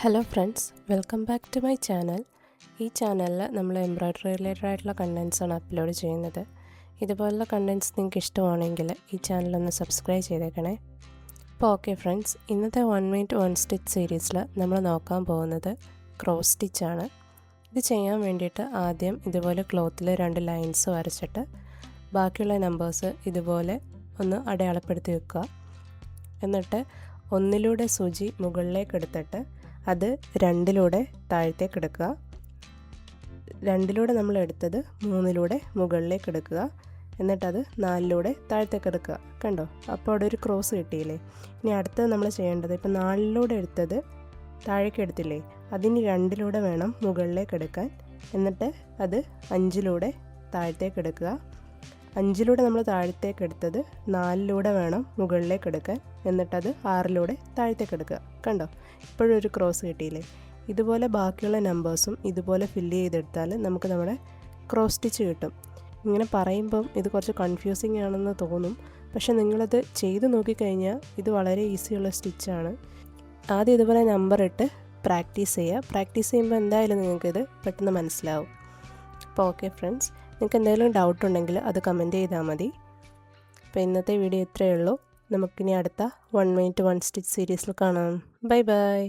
Hello friends, welcome back to my channel. ഈ ചാനലിൽ നമ്മൾ എംബ്രോയ്ഡറി റിലേറ്റഡ് ആയിട്ടുള്ള കണ്ടൻസാണ് അപ്ലോഡ് ചെയ്യുന്നത്. ഇതുപോലുള്ള കണ്ടൻസ് നിങ്ങൾക്ക് ഇഷ്ടമാണെങ്കിൽ ഈ ചാനലൊന്ന് സബ്സ്ക്രൈബ് ചെയ്തേക്കണേ. അപ്പോൾ ഓക്കെ ഫ്രണ്ട്സ്, ഇന്നത്തെ 1 മിനിറ്റ് 1 സ്റ്റിച്ച് സീരീസിൽ നമ്മൾ നോക്കാൻ പോകുന്നത് ക്രോസ് സ്റ്റിച്ചാണ്. ഇത് ചെയ്യാൻ വേണ്ടിയിട്ട് ആദ്യം ഇതുപോലെ ക്ലോത്തിൽ 2 ലൈൻസ് വരച്ചിട്ട് ബാക്കിയുള്ള നമ്പേഴ്സ് ഇതുപോലെ ഒന്ന് അടയാളപ്പെടുത്തി വെക്കുക. എന്നിട്ട് ഒന്നിലൂടെ സൂചി മുകളിലേക്ക് എടുത്തിട്ട് അത് 2ലൂടെ താഴത്തേക്ക് എടുക്കുക. 2ലൂടെ നമ്മൾ എടുത്തത് 3ലൂടെ മുകളിലേക്ക് എടുക്കുക. എന്നിട്ടത് 4ലൂടെ താഴത്തേക്ക് എടുക്കുക. കണ്ടോ? അപ്പോൾ അവിടെ ഒരു ക്രോസ് കിട്ടിയില്ലേ? ഇനി അടുത്തത് നമ്മൾ ചെയ്യേണ്ടത്, ഇപ്പോൾ 4ലൂടെ എടുത്തത് താഴേക്ക് എടുത്തില്ലേ, അതിന് 2ലൂടെ വേണം മുകളിലേക്ക് എടുക്കാൻ. എന്നിട്ട് അത് 5ലൂടെ താഴത്തേക്ക് എടുക്കുക. 5ലൂടെ നമ്മൾ താഴത്തേക്ക് എടുത്തത് 4ലൂടെ വേണം മുകളിലേക്ക് എടുക്കാൻ. എന്നിട്ടത് 6ലൂടെ താഴത്തേക്ക് എടുക്കുക. കണ്ടോ? ഇപ്പോഴും ഒരു ക്രോസ് കിട്ടിയില്ലേ? ഇതുപോലെ ബാക്കിയുള്ള നമ്പേഴ്സും ഇതുപോലെ ഫില്ല് ചെയ്തെടുത്താൽ നമുക്ക് നമ്മുടെ ക്രോസ് സ്റ്റിച്ച് കിട്ടും. ഇങ്ങനെ പറയുമ്പം ഇത് കുറച്ച് കൺഫ്യൂസിങ് ആണെന്ന് തോന്നും, പക്ഷെ നിങ്ങളത് ചെയ്ത് നോക്കിക്കഴിഞ്ഞാൽ ഇത് വളരെ ഈസിയുള്ള സ്റ്റിച്ചാണ്. ആദ്യം ഇതുപോലെ നമ്പർ ഇട്ട് പ്രാക്ടീസ് ചെയ്യുക. പ്രാക്ടീസ് ചെയ്യുമ്പോൾ എന്തായാലും നിങ്ങൾക്കിത് പെട്ടെന്ന് മനസ്സിലാവും. അപ്പോൾ ഓക്കെ ഫ്രണ്ട്സ്, നിങ്ങൾക്ക് എന്തെങ്കിലും ഡൗട്ട് ഉണ്ടെങ്കിൽ അത് കമൻറ്റ് ചെയ്താൽ മതി. അപ്പോൾ ഇന്നത്തെ വീഡിയോ ഇത്രയേ ഉള്ളൂ. നമുക്കിനി അടുത്ത 1 മിനിറ്റ് 1 സ്റ്റിച്ച് സീരീസിൽ കാണാം. Bye bye.